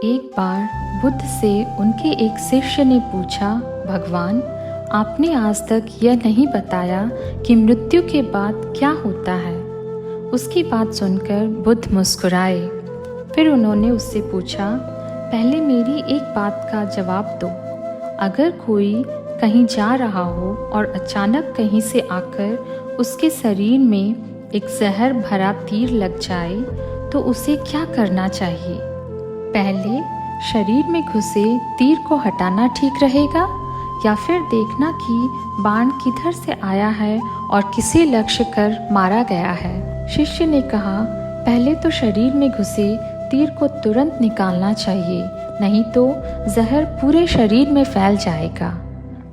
एक बार बुद्ध से उनके एक शिष्य ने पूछा, भगवान, आपने आज तक यह नहीं बताया कि मृत्यु के बाद क्या होता है। उसकी बात सुनकर बुद्ध मुस्कुराए। फिर उन्होंने उससे पूछा, पहले मेरी एक बात का जवाब दो। अगर कोई कहीं जा रहा हो और अचानक कहीं से आकर उसके शरीर में एक जहर भरा तीर लग जाए तो उसे क्या करना चाहिए? पहले शरीर में घुसे तीर को हटाना ठीक रहेगा या फिर देखना कि बाण किधर से आया है और किसे लक्ष्य कर मारा गया है? शिष्य ने कहा, पहले तो शरीर में घुसे तीर को तुरंत निकालना चाहिए, नहीं तो जहर पूरे शरीर में फैल जाएगा।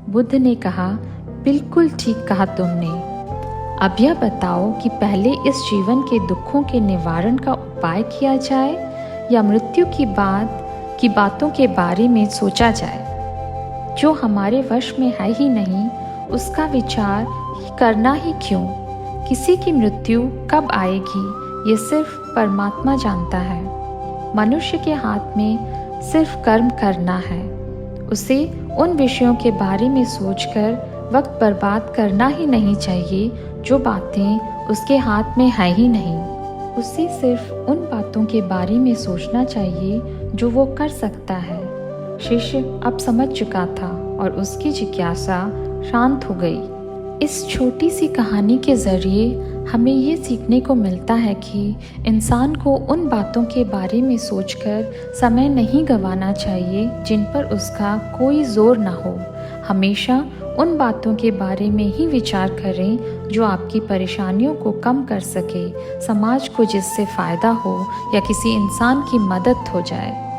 बुद्ध ने कहा, बिल्कुल ठीक कहा तुमने। अब यह बताओ कि पहले इस जीवन के दुखों के निवारण का उपाय किया जाए या मृत्यु की बातों के बारे में सोचा जाए। जो हमारे वश में है ही नहीं, उसका विचार करना ही क्यों? किसी की मृत्यु कब आएगी ये सिर्फ परमात्मा जानता है। मनुष्य के हाथ में सिर्फ कर्म करना है। उसे उन विषयों के बारे में सोचकर वक्त बर्बाद करना ही नहीं चाहिए जो बातें उसके हाथ में है ही नहीं। उसे सिर्फ उन बातों के बारे में सोचना चाहिए जो वो कर सकता है। शिष्य अब समझ चुका था और उसकी जिज्ञासा शांत हो गई। इस छोटी सी कहानी के जरिए हमें ये सीखने को मिलता है कि इंसान को उन बातों के बारे में सोचकर समय नहीं गंवाना चाहिए जिन पर उसका कोई जोर ना हो। हमेशा उन बातों के बारे में ही विचार करें जो आपकी परेशानियों को कम कर सके, समाज को जिससे फ़ायदा हो या किसी इंसान की मदद हो जाए।